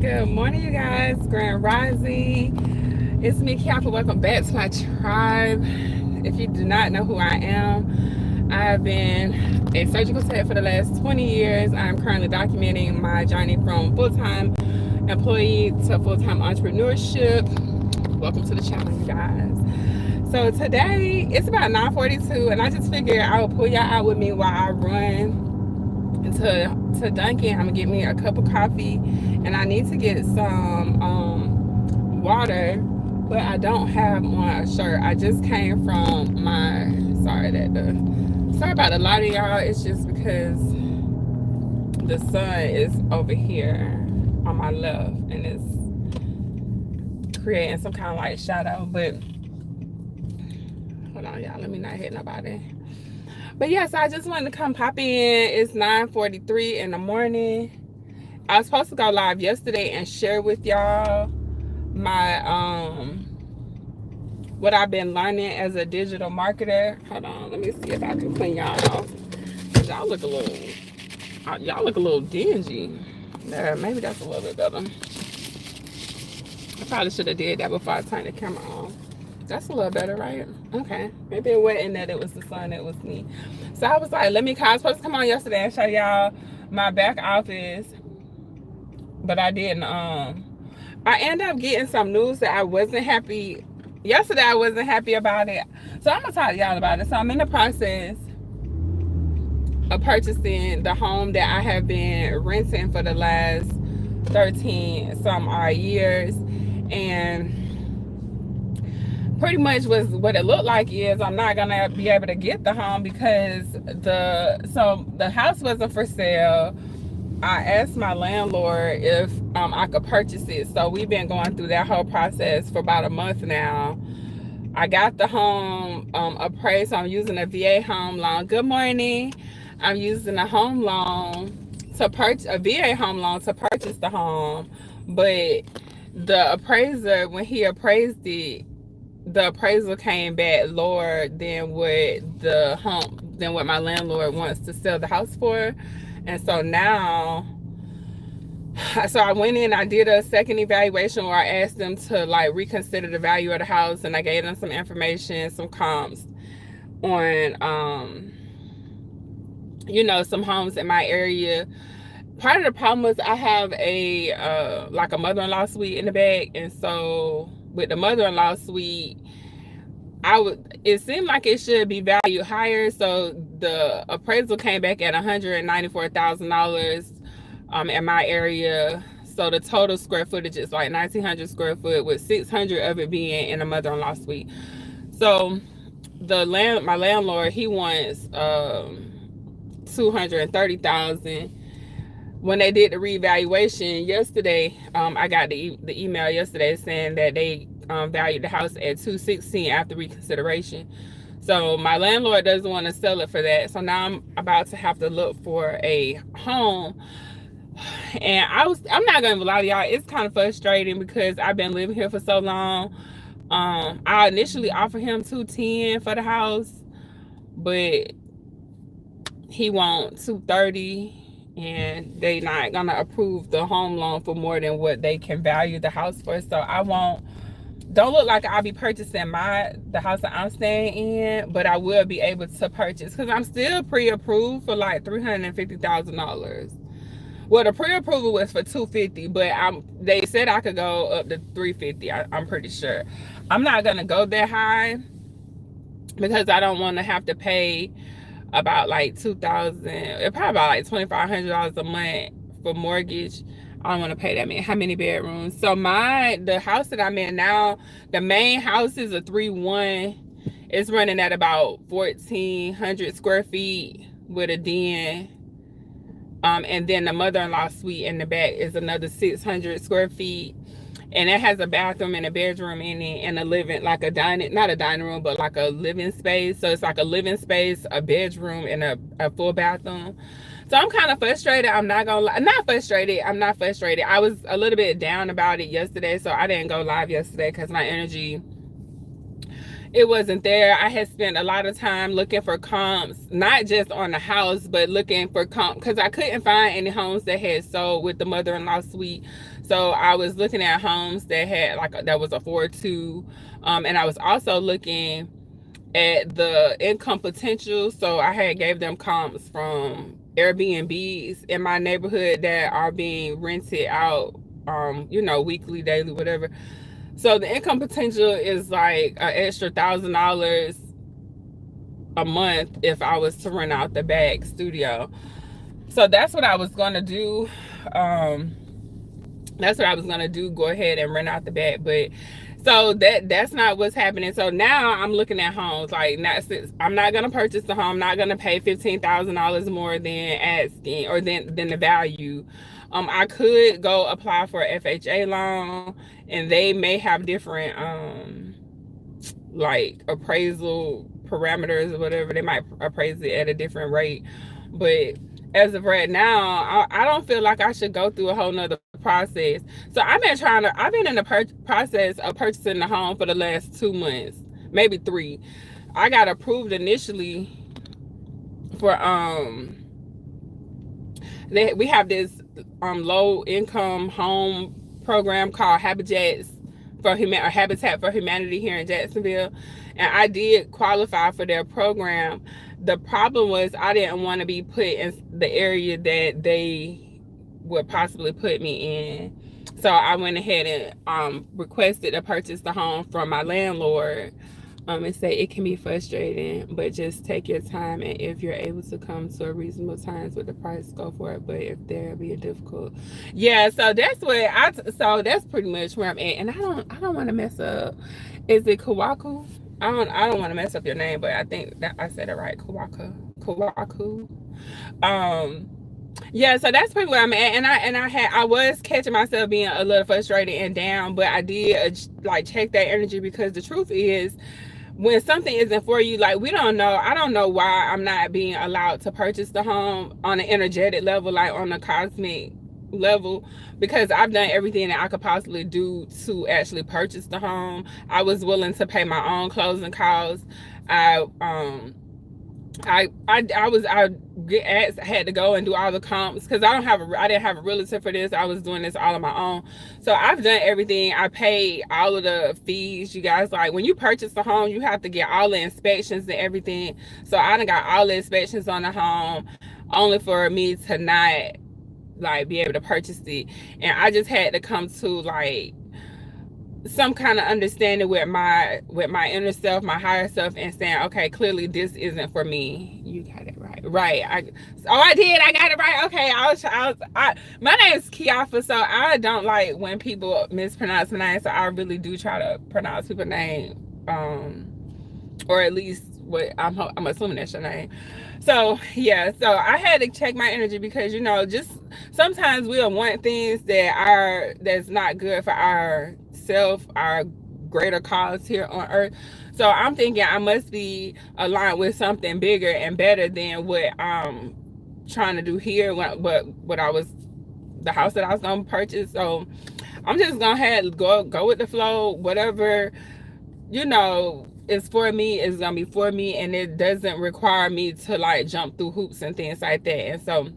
Good morning, you guys. Grand Rising. It's me, Canva. Welcome back to my tribe. If you do not know who I am, I have been a surgical tech for the last 20 years. I'm currently documenting my journey from full-time employee to full-time entrepreneurship. Welcome to the channel, you guys. So today, it's about 9:42, and I just figured I would pull y'all out with me while I run to Dunkin'. I'm gonna get me a cup of coffee, and I need to get some water, but I don't have on a shirt. I just came from my sorry about the light of y'all. It's just because the sun is over here on my left and it's creating some kind of like shadow. But hold on, y'all, let me not hit nobody. But yes, I just wanted to come pop in. It's 9:43 in the morning. I was supposed to go live yesterday and share with y'all my what I've been learning as a digital marketer. Hold on, let me see if I can clean y'all off. Y'all look a little dingy. There, maybe that's a little bit better. I probably should have did that before I turned the camera on. That's a little better, right? Okay. Maybe it wasn't that it was the sun, it was me. So I was like, I was supposed to come on yesterday and show y'all my back office, but I didn't. I ended up getting some news that I wasn't happy. Yesterday I wasn't happy about it. So I'm gonna talk to y'all about it. So I'm in the process of purchasing the home that I have been renting for the last 13 some odd years. And pretty much was what it looked like is I'm not gonna be able to get the home because the house wasn't for sale. I asked my landlord if I could purchase it. So we've been going through that whole process for about a month now. I got the home appraised. So I'm using a VA home loan. Good morning. I'm using a home loan to purchase a VA home loan to purchase the home. But the appraiser, when he appraised it, the appraisal came back lower than what my landlord wants to sell the house for. And so now, so I went in, I did a second evaluation where I asked them to like reconsider the value of the house, and I gave them some information, some comps on some homes in my area. Part of the problem was I have a like a mother-in-law suite in the back, and so with the mother-in-law suite, it seemed like it should be valued higher. So the appraisal came back at $194,000 in my area. So the total square footage is like 1,900 square foot, with 600 of it being in a mother-in-law suite. So my landlord, he wants $230,000. When they did the reevaluation yesterday, I got the email yesterday saying that they valued the house at $216 after reconsideration. So my landlord doesn't want to sell it for that. So now I'm about to have to look for a home. And I'm not gonna lie to y'all, it's kind of frustrating because I've been living here for so long. I initially offered him $210 for the house, but he wants $230, and they not gonna approve the home loan for more than what they can value the house for. So don't look like I'll be purchasing the house that I'm staying in, but I will be able to purchase because I'm still pre-approved for like $350,000. Well, the pre-approval was for $250, but they said I could go up to $350. I'm pretty sure. I'm not gonna go that high because I don't want to have to pay about like $2,000, probably about like $2,500 a month for mortgage. I don't want to pay that many. How many bedrooms? So the house that I'm in now, the main house is a 3-1. It's running at about 1,400 square feet with a den. And then the mother-in-law suite in the back is another 600 square feet. And it has a bathroom and a bedroom in it, and a living, like not a dining room, but like a living space. So it's like a living space, a bedroom, and a full bathroom. So I'm kind of frustrated. I'm not gonna lie. I'm not frustrated. I was a little bit down about it yesterday, so I didn't go live yesterday because my energy, it wasn't there. I had spent a lot of time looking for comps, not just on the house, but looking for comp because I couldn't find any homes that had sold with the mother-in-law suite. So I was looking at homes that had like that was a 4-2, and I was also looking at the income potential. So I had gave them comps from Airbnbs in my neighborhood that are being rented out, weekly, daily, whatever. So the income potential is like an extra $1,000 a month if I was to rent out the back studio. So that's what I was gonna do. Um, that's what I was gonna do. Go ahead and rent out the back, but so that's not what's happening. So now I'm looking at homes like not since I'm not gonna purchase the home. I'm not gonna pay $15,000 more than asking or than the value. I could go apply for a FHA loan, and they may have different like appraisal parameters or whatever. They might appraise it at a different rate, but as of right now, I don't feel like I should go through a whole nother process. So I've been in the process of purchasing the home for the last 2 months, maybe 3. I got approved initially for we have this low income home program called Habitat for Humanity here in Jacksonville, and I did qualify for their program. The problem was I didn't want to be put in the area that they would possibly put me in. So I went ahead and requested to purchase the home from my landlord, and say it can be frustrating, but just take your time, and if you're able to come to a reasonable terms with the price, go for it. But if there be a difficult, yeah. So that's so that's pretty much where I'm at, and I don't want to mess up. Is it Kawaku? I don't want to mess up your name, but I think that I said it right. Kawaku. Yeah, so that's pretty where I'm at, and I was catching myself being a little frustrated and down, but I did like check that energy, because the truth is, when something isn't for you, like I don't know why I'm not being allowed to purchase the home on an energetic level, like on a cosmic level, because I've done everything that I could possibly do to actually purchase the home. I was willing to pay my own closing costs. I had to go and do all the comps, because I didn't have a realtor for this. I was doing this all on my own. So I've done everything. I paid all of the fees. You guys, like when you purchase the home, you have to get all the inspections and everything. So I done got all the inspections on the home, only for me to not like be able to purchase it. And I just had to come to like some kind of understanding with my inner self, my higher self, and saying, okay, clearly this isn't for me. You got it right. I did. I got it right. Okay. My name is Kiafa, so I don't like when people mispronounce my name. So I really do try to pronounce people's name, or at least what I'm assuming that's your name. So yeah, so I had to check my energy, because just sometimes we'll want things that's not good for our greater cause here on earth. So I'm thinking I must be aligned with something bigger and better than what I'm trying to do here, what I was, the house that I was gonna purchase. So I'm just gonna go with the flow. Whatever is for me is gonna be for me, and it doesn't require me to like jump through hoops and things like that. And so,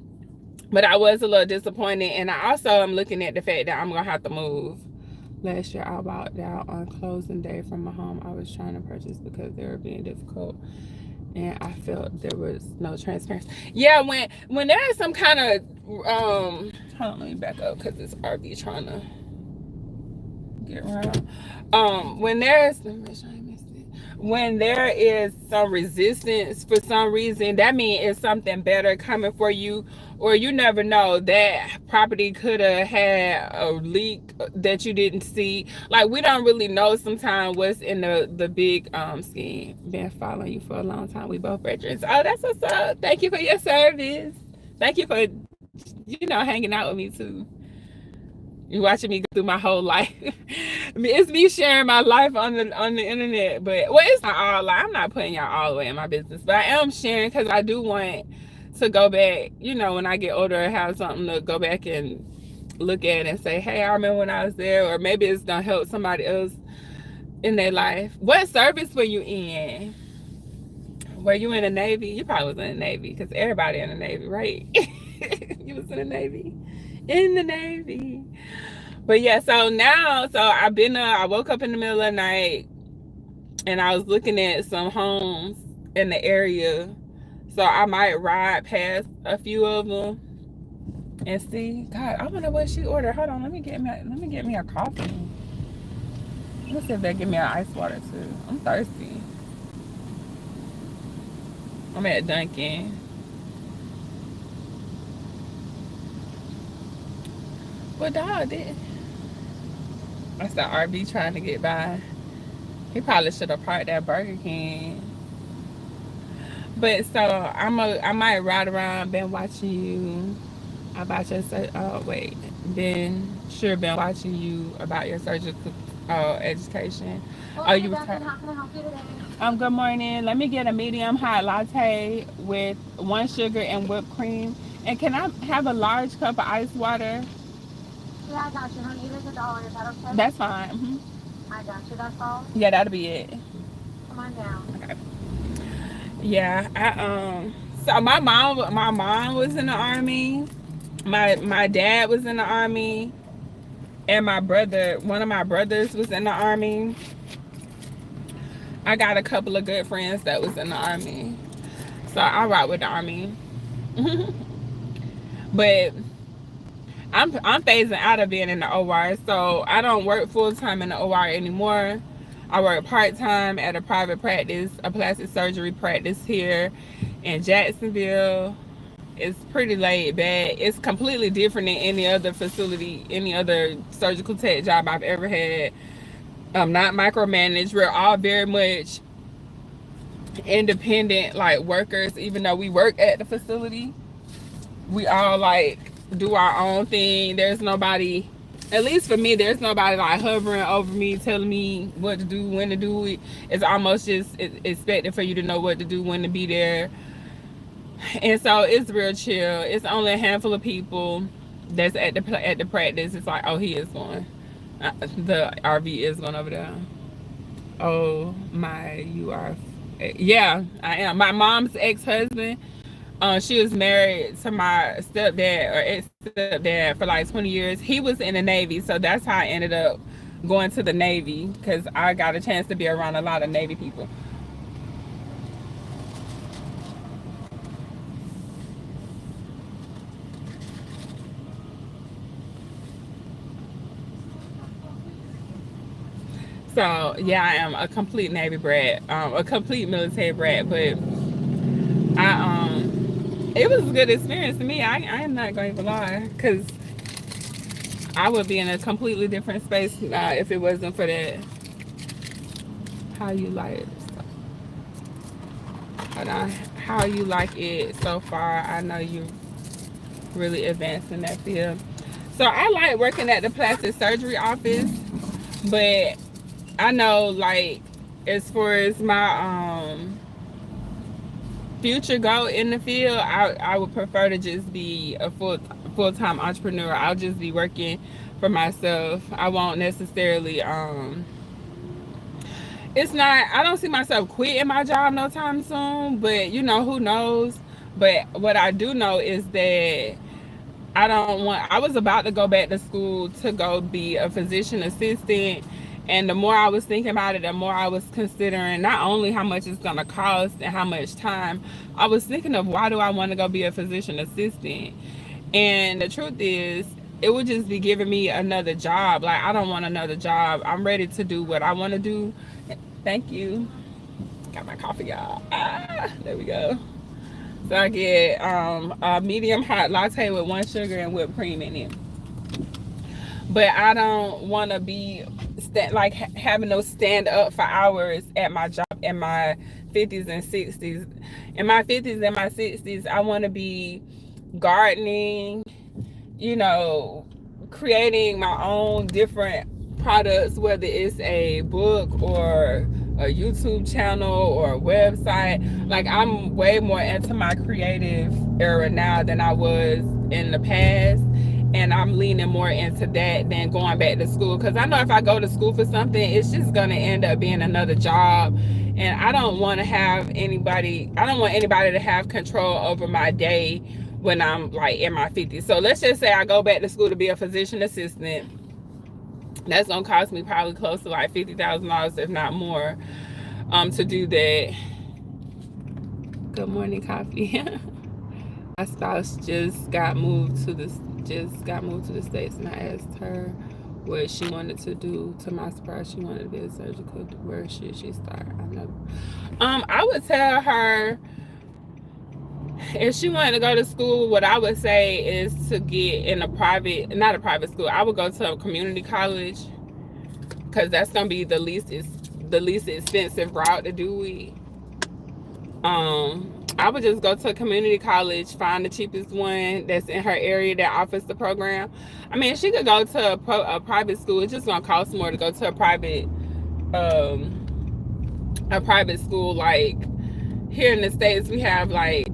but I was a little disappointed, and I also am looking at the fact that I'm gonna have to move. Last year I walked out on closing day from a home I was trying to purchase because they were being difficult, and I felt there was no transparency. Yeah, when there is some kind of hold on, let me back up because this RV trying to get around. When there is some resistance for some reason, that means it's something better coming for you. Or you never know, that property could have had a leak that you didn't see. Like, we don't really know sometimes what's in the big scheme. Been following you for a long time. We both veterans. Oh, that's what's up. Thank you for your service. Thank you for hanging out with me too. You're watching me go through my whole life. It's me sharing my life on the internet, but it's not all. Like, I'm not putting y'all all the way in my business, but I am sharing because I do want to go back. When I get older, and have something to go back and look at and say, "Hey, I remember when I was there," or maybe it's gonna help somebody else in their life. What service were you in? Were you in the Navy? You probably was in the Navy, because everybody in the Navy, right? You was in the Navy. In the Navy. But yeah, so now, so I woke up in the middle of the night and I was looking at some homes in the area. So I might ride past a few of them and see. God, I wonder what she ordered. Hold on, let me get me a coffee. Let's see if they give me an ice water too. I'm thirsty. I'm at Dunkin'. What dog did? That's the RV trying to get by. He probably should have parked at Burger King. But so I might ride around, been watching you about your been watching you about your surgical education. Well, Oh, hey, you was Duncan, how can I help you today? good morning. Let me get a medium hot latte with 1 sugar and whipped cream. And can I have a large cup of ice water? Yeah, I got you, honey. It is $1. Is that okay? That's fine. I got you. That's all. Yeah, that'll be it. Come on down. Okay. Yeah, so my mom was in the army. My dad was in the army, and one of my brothers was in the army. I got a couple of good friends that was in the army, so I rock with the army. But I'm phasing out of being in the OR, so I don't work full time in the OR anymore. I work part time at a private practice, a plastic surgery practice here in Jacksonville. It's pretty laid back. It's completely different than any other facility, any other surgical tech job I've ever had. Not micromanaged. We're all very much independent, like workers. Even though we work at the facility, we all like do our own thing. There's nobody, at least for me, there's nobody like hovering over me, telling me what to do, when to do it. It's almost just expected for you to know what to do, when to be there. And so it's real chill. It's only a handful of people that's at the practice. It's like, oh, he is going. The RV is going over there. Oh my, you are. Yeah, I am. My mom's ex-husband. She was married to my stepdad or ex-stepdad for like 20 years. He was in the Navy, so that's how I ended up going to the Navy, because I got a chance to be around a lot of Navy people. So yeah, I am a complete Navy brat, a complete military brat. But it was a good experience to me. I am not going to lie, because I would be in a completely different space if it wasn't for that. How you like it? Hold on. How you like it so far? I know you really advanced in that field. So I like working at the plastic surgery office, but I know, like, as far as my future goal in the field, I would prefer to just be a full-time entrepreneur. I'll just be working for myself. I won't necessarily it's not, I don't see myself quitting my job no time soon, but you know, who knows. But what I do know is that I was about to go back to school to go be a physician assistant. And the more I was thinking about it, the more I was considering not only how much it's going to cost and how much time. I was thinking of, why do I want to go be a physician assistant? And the truth is, it would just be giving me another job. Like, I don't want another job. I'm ready to do what I want to do. Thank you. Got my coffee, y'all. There we go. So I get a medium hot latte with 1 sugar and whipped cream in it. But I don't want to be having to stand up for hours at my job in my 50s and 60s. In my 50s and my 60s, I want to be gardening, you know, creating my own different products, whether it's a book or a YouTube channel or a website. Like, I'm way more into my creative era now than I was in the past, and I'm leaning more into that than going back to school, because I know if I go to school for something, it's just gonna end up being another job, and I don't want anybody to have control over my day when I'm like in my 50s. So let's just say I go back to school to be a physician assistant. That's gonna cost me probably close to like $50,000, if not more, to do that. Good morning, coffee. My spouse just got moved to the States, and I asked her what she wanted to do. To my surprise, she wanted to be a surgical. Where should she start? I know. I would tell her, if she wanted to go to school, what I would say is to get in a private, not a private school. I would go to a community college, because that's gonna be the least expensive route to do it. I would just go to a community college, find the cheapest one that's in her area that offers the program. I mean, she could go to a private school. It's just gonna cost more to go to a private school. Like here in the States, we have like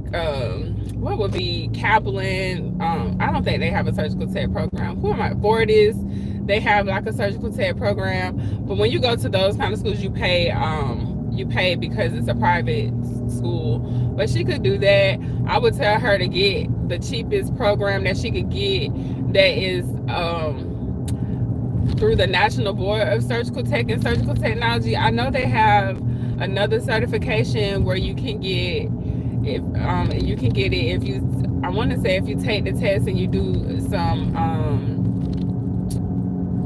what would be Kaplan. I don't think they have a surgical tech program. Who am I? Fortis. They have like a surgical tech program, but when you go to those kind of schools, you pay because it's a private school. But she could do that. I would tell her to get the cheapest program that she could get, that is through the National Board of Surgical Tech and Surgical Technology. I know they have another certification where you can get, if you can get it if you, I want to say, if you take the test and you do some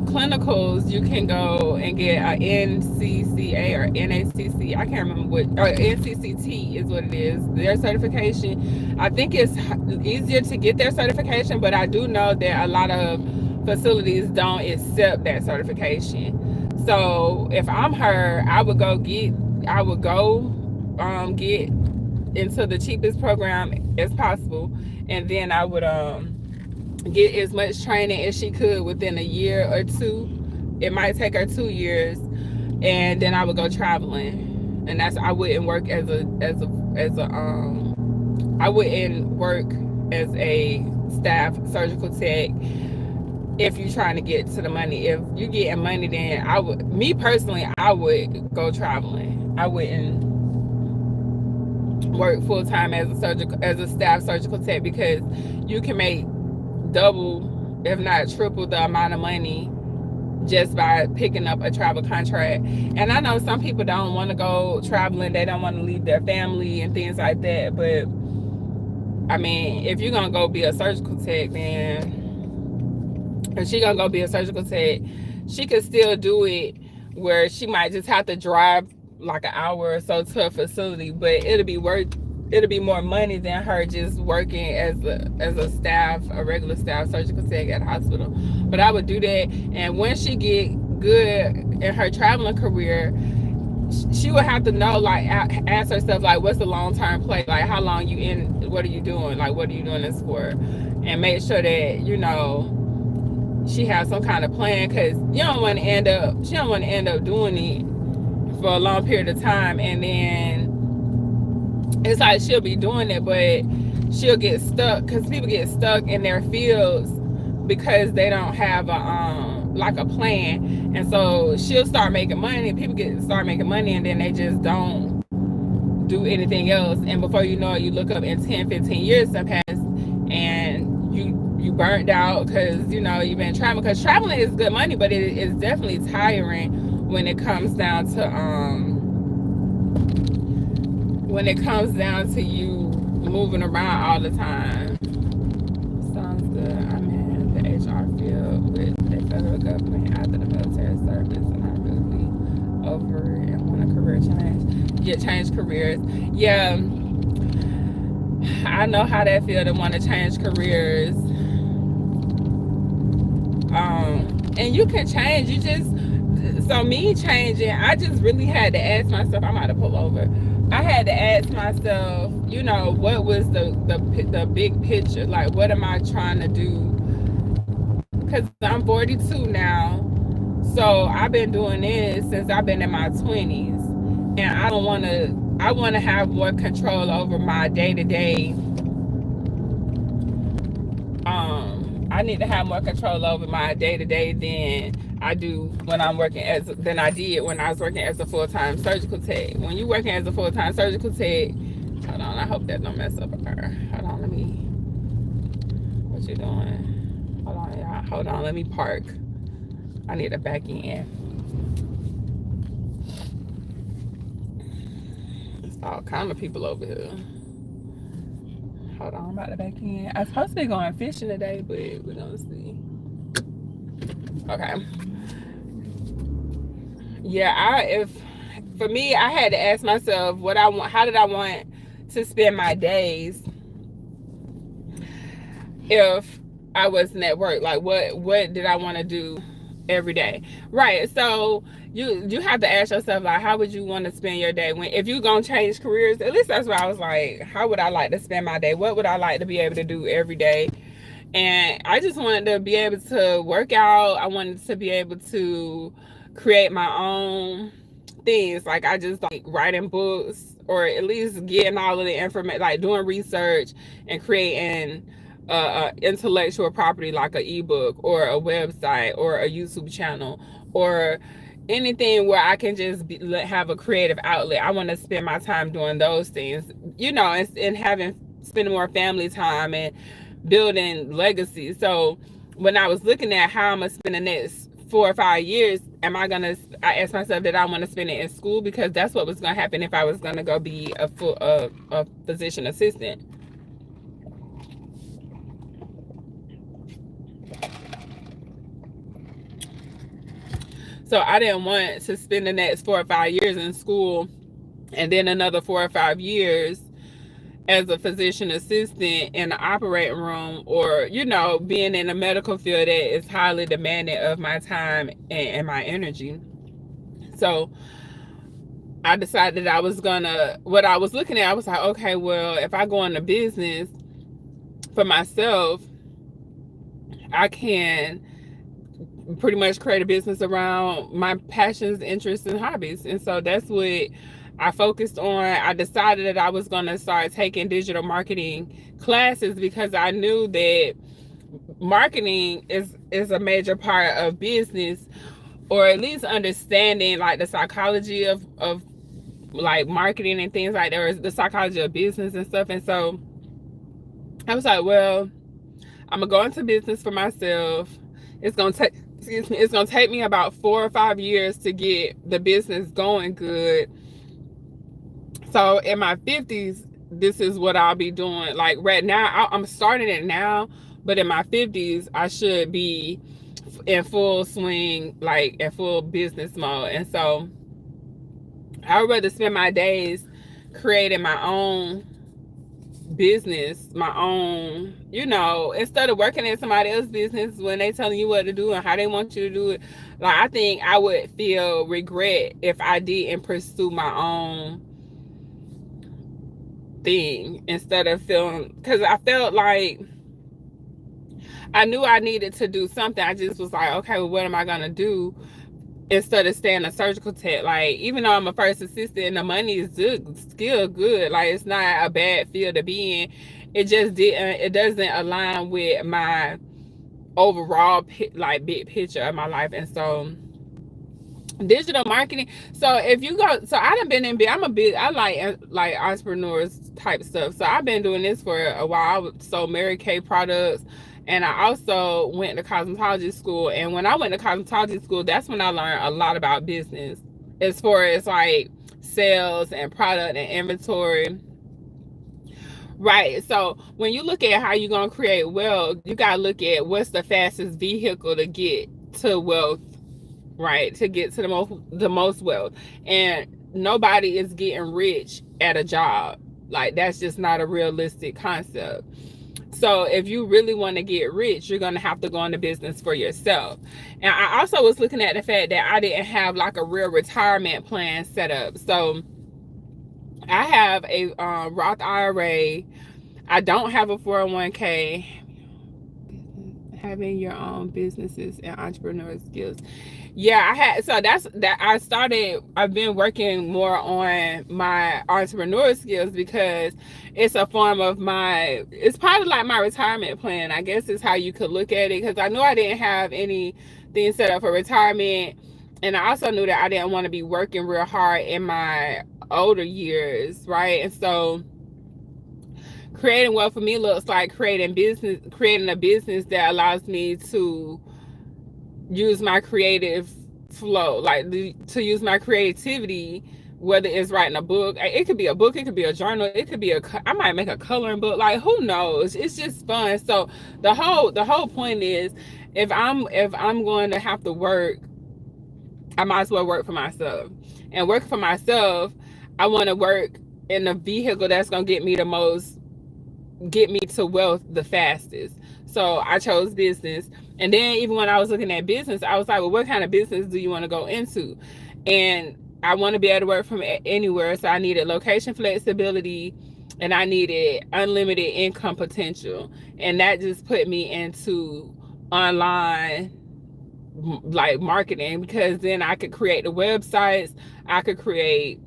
clinicals, you can go and get a NCCA or NACC. I can't remember what, or NCCT is what it is. Their certification. I think it's easier to get their certification, but I do know that a lot of facilities don't accept that certification. So if I'm her, I would go get into the cheapest program as possible, and then I would get as much training as she could within a year or two. It might take her 2 years, and then I would go traveling. And I wouldn't work as a I wouldn't work as a staff surgical tech if you're trying to get to the money. If you getting money, then me personally, I would go traveling. I wouldn't work full time as a staff surgical tech, because you can make double, if not triple, the amount of money just by picking up a travel contract. And I know some people don't want to go traveling, they don't want to leave their family and things like that, but I mean, if you're gonna go be a surgical tech, then if she gonna go be a surgical tech, she could still do it where she might just have to drive like an hour or so to a facility, but it'll be more money than her just working as a regular staff surgical tech at a hospital. But I would do that, and when she get good in her traveling career, she would have to know, like, ask herself, like, what's the long-term play? Like, how long you in? What are you doing? Like, what are you doing this for? And make sure that, you know, she has some kind of plan, because she don't want to end up doing it for a long period of time, and then it's like she'll be doing it, but she'll get stuck, because people get stuck in their fields because they don't have a plan. And so she'll start making money, people start making money, and then they just don't do anything else. And before you know it, you look up and 10-15 years have passed, and you burnt out, because you know you've been traveling. Because traveling is good money, but it is definitely tiring when it comes down to you moving around all the time. Sounds good. I'm in the HR field with the federal government after the military service, and I'm really over it and want a career change. Yeah, change careers. Yeah, I know how that feel, to want to change careers. And you can change. So me changing, I just really had to ask myself. I'm about to pull over. I had to ask myself, you know, what was the big picture? Like, what am I trying to do? Because I'm 42 now, so I've been doing this since I've been in my 20s, and I want to have more control over my day-to-day. I need to have more control over my day-to-day than I do when I did when I was working as a full-time surgical tech. When you're working as a full-time surgical tech, hold on, I hope that don't mess up her. Hold on, what you doing? Hold on, y'all. Hold on, let me park. I need a back in. It's all kind of people over here. Hold on, I'm about to back in. I'm supposed to be going fishing today, but we're gonna see. Okay. Yeah, if for me, I had to ask myself what I want. How did I want to spend my days if I wasn't at work? Like, what did I want to do every day? Right. So you have to ask yourself, like, how would you want to spend your day? When if you're gonna change careers, at least that's why I was like, how would I like to spend my day? What would I like to be able to do every day? And I just wanted to be able to work out. I wanted to be able to create my own things. Like I just like writing books, or at least getting all of the information, like doing research and creating intellectual property like an ebook or a website or a YouTube channel or anything where I can just have a creative outlet. I want to spend my time doing those things, and having spending more family time and building legacy. So when I was looking at how I'm gonna spend the next 4 or 5 years, I asked myself, did I want to spend it in school? Because that's what was gonna happen if I was gonna go be a physician assistant. So I didn't want to spend the next 4 or 5 years in school and then another 4 or 5 years as a physician assistant in the operating room, or being in a medical field that is highly demanding of my time and my energy. So I decided I was gonna, what I was looking at, I was like, okay, well, if I go into business for myself, I can pretty much create a business around my passions, interests, and hobbies. And so that's what I focused on. I decided that I was going to start taking digital marketing classes because I knew that marketing is a major part of business, or at least understanding like the psychology of like marketing and things like that, or the psychology of business and stuff. And so I was like, well, I'm gonna go into business for myself. It's gonna take it's gonna take me about 4 or 5 years to get the business going good. So in my 50s, this is what I'll be doing. Like right now, I'm starting it now, but in my 50s, I should be in full swing, like in full business mode. And so I would rather spend my days creating my own business, my own, instead of working in somebody else's business when they telling you what to do and how they want you to do it. Like I think I would feel regret if I didn't pursue my own thing, instead of feeling, because I felt like I knew I needed to do something. I just was like, okay, well, what am I gonna do? Instead of staying a surgical tech, like even though I'm a first assistant and the money is still good, like it's not a bad field to be in, it doesn't align with my overall like big picture of my life. And so digital marketing, so if you go, so I done been in, I like entrepreneurs type stuff. So I've been doing this for a while. So Mary Kay products, and I also went to cosmetology school. And when I went to cosmetology school, that's when I learned a lot about business as far as like sales and product and inventory. Right. So when you look at how you're going to create wealth, you got to look at what's the fastest vehicle to get to wealth, right? To get to the most wealth. And nobody is getting rich at a job. Like that's just not a realistic concept. So if you really want to get rich, you're going to have to go into business for yourself. And I also was looking at the fact that I didn't have like a real retirement plan set up. So I have a Roth IRA. I don't have a 401k. Having your own businesses and entrepreneur skills. Yeah, I had, so that's that I've been working more on my entrepreneur skills because it's a form of it's probably like my retirement plan, I guess is how you could look at it, because I knew I didn't have anything set up for retirement, and I also knew that I didn't want to be working real hard in my older years, right? And so creating wealth for me looks like creating a business that allows me to use my creative flow, like to use my creativity, whether it's writing a book. It could be a book, it could be a journal, it could be I might make a coloring book, like who knows. It's just fun. So the whole point is, if I'm going to have to work, I might as well work for myself. And working for myself, I want to work in a vehicle that's going to get me to wealth the fastest. So I chose business. And then even when I was looking at business, I was like, well, what kind of business do you want to go into? And I want to be able to work from anywhere. So I needed location flexibility, and I needed unlimited income potential. And that just put me into online like marketing, because then I could create the websites, I could create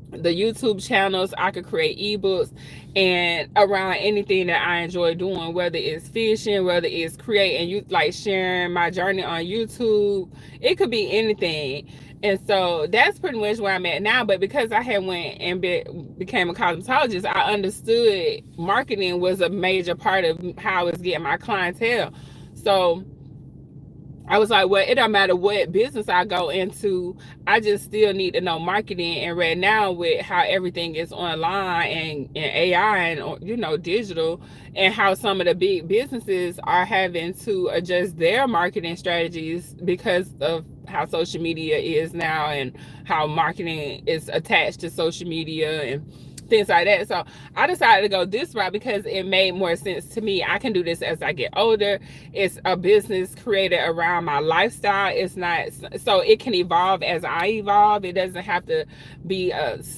the YouTube channels, I could create ebooks, and around anything that I enjoy doing, whether it's fishing, whether it's creating, you like sharing my journey on YouTube, it could be anything. And so that's pretty much where I'm at now. But because I had went and became a cosmetologist, I understood marketing was a major part of how I was getting my clientele. So I was like, well, it don't matter what business I go into, I just still need to know marketing. And right now, with how everything is online and AI and digital, and how some of the big businesses are having to adjust their marketing strategies because of how social media is now, and how marketing is attached to social media and things like that. So I decided to go this route because it made more sense to me. I can do this as I get older. It's a business created around my lifestyle. It's not, so it can evolve as I evolve. It doesn't have to be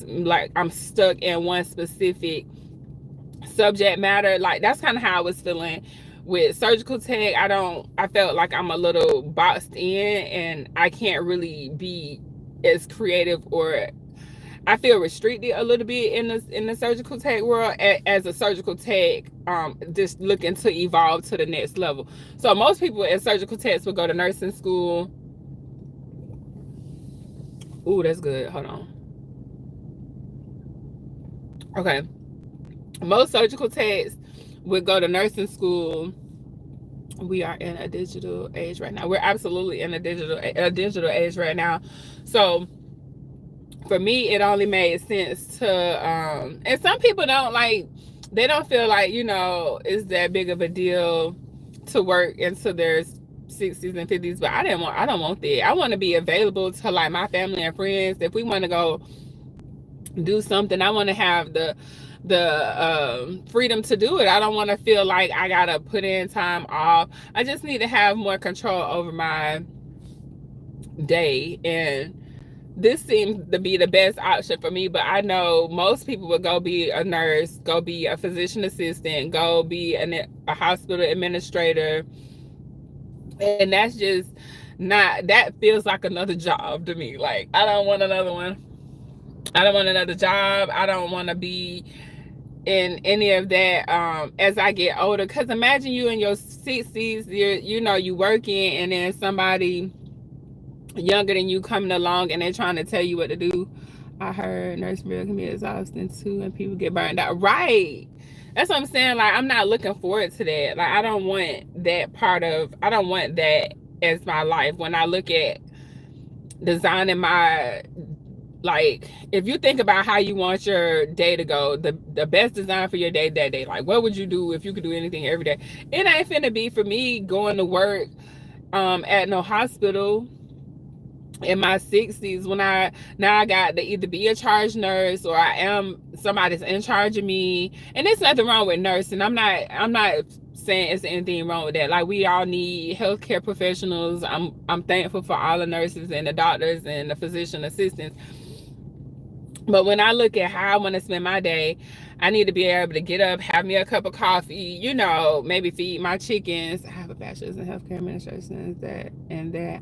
like I'm stuck in one specific subject matter. Like that's kind of how I was feeling with surgical tech. I felt like I'm a little boxed in, and I can't really be as creative, or I feel restricted a little bit in the surgical tech world as a surgical tech, just looking to evolve to the next level. So most people as surgical techs will go to nursing school. Ooh, that's good. Hold on. Okay. Most surgical techs would go to nursing school. We are in a digital age right now. We're absolutely in a digital age right now. So for me, it only made sense to and some people they don't feel like it's that big of a deal to work into their 60s and 50s, but I don't want that. I want to be available to like my family and friends. If we want to go do something, I want to have the freedom to do it. I don't want to feel like I gotta put in time off. I just need to have more control over my day, and this seems to be the best option for me. But I know most people would go be a nurse, go be a physician assistant, go be a hospital administrator, and that's just not, that feels like another job to me. Like I don't want another one. I don't want another job. I don't want to be in any of that as I get older. Because imagine you in your 60s, you working, and then somebody younger than you coming along and they're trying to tell you what to do. I heard nursing can be exhausting too, and people get burned out. Right. That's what I'm saying. Like I'm not looking forward to that. Like I don't want that as my life. When I look at designing my, like, if you think about how you want your day to go, the best design for your day that day, like what would you do if you could do anything every day? It ain't finna be for me going to work at no hospital in my 60s, when I got to either be a charge nurse, or I am somebody's in charge of me. And there's nothing wrong with nursing. I'm not saying it's anything wrong with that. Like we all need healthcare professionals. I'm thankful for all the nurses and the doctors and the physician assistants. But when I look at how I want to spend my day, I need to be able to get up, have me a cup of coffee, maybe feed my chickens. I have a bachelor's in healthcare administration, that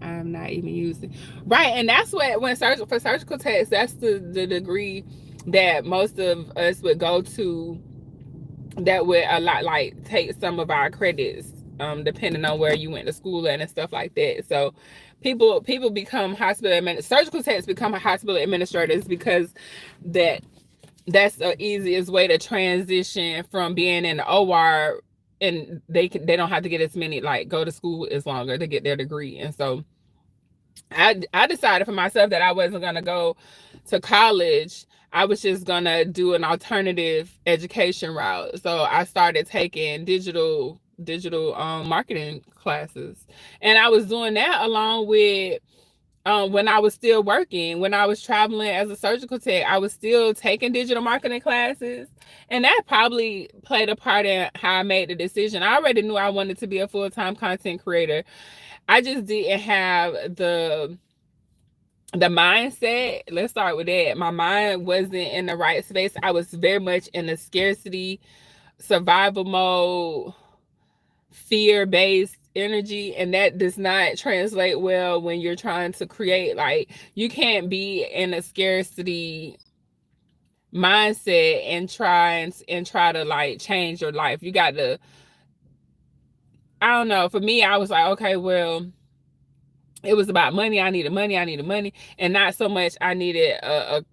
I'm not even using. Right. And that's what, for surgical techs, that's the degree that most of us would go to, that would a lot like take some of our credits, depending on where you went to school and stuff like that. So people become surgical techs become hospital administrators, because that's the easiest way to transition from being in the OR and they don't have to get as many, like, go to school as longer to get their degree. And so I decided for myself that I wasn't gonna go to college. I was just gonna do an alternative education route. So I started taking digital marketing classes, and I was doing that along with when I was still working, when I was traveling as a surgical tech, I was still taking digital marketing classes. And that probably played a part in how I made the decision. I already knew I wanted to be a full-time content creator. I just didn't have the mindset. Let's start with that. My mind wasn't in the right space. I was very much in the scarcity, survival mode, fear-based energy, and that does not translate well when you're trying to create. Like, you can't be in a scarcity mindset and try to like change your life. You got to, I don't know, for me I was like, okay, well, it was about money. I needed money. I needed money, and not so much I needed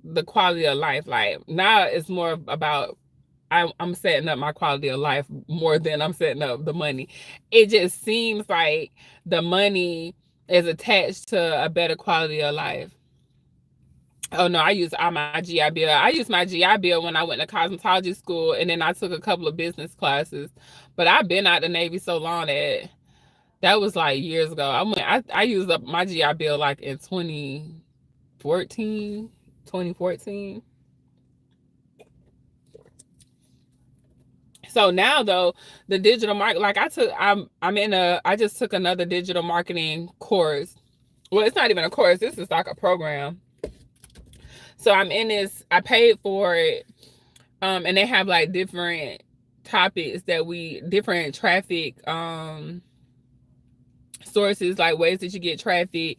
the quality of life. Like, now it's more about I'm setting up my quality of life more than I'm setting up the money. It just seems like the money is attached to a better quality of life. Oh no, I use all my GI Bill. I used my GI Bill when I went to cosmetology school, and then I took a couple of business classes. But I've been out the Navy so long that that was like years ago. I used up my GI Bill like in 2014, 2014. So now though, the digital market, like I just took another digital marketing course. Well, it's not even a course. This is like a program. So I'm in this. I paid for it, and they have like different topics different traffic sources, like ways that you get traffic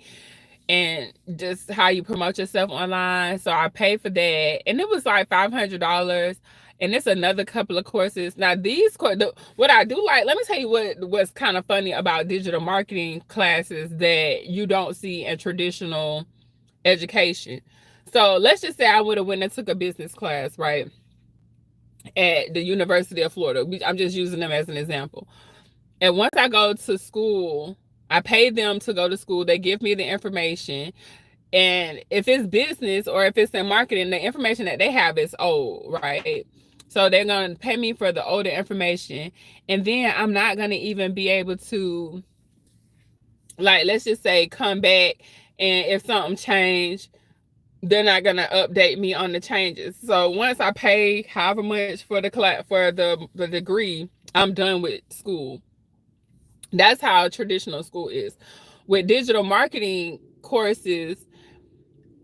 and just how you promote yourself online. So I paid for that, and it was like $500. And it's another couple of courses. Now what I do like, let me tell you what's kind of funny about digital marketing classes that you don't see in traditional education. So let's just say I would have went and took a business class, right, at the University of Florida. I'm just using them as an example. And once I go to school, I pay them to go to school. They give me the information. And if it's business or if it's in marketing, the information that they have is old, right? So they're going to pay me for the older information. And then I'm not going to even be able to, like, let's just say, come back, and if something changed, they're not going to update me on the changes. So once I pay however much for the class, for the degree, I'm done with school. That's how traditional school is. With digital marketing courses,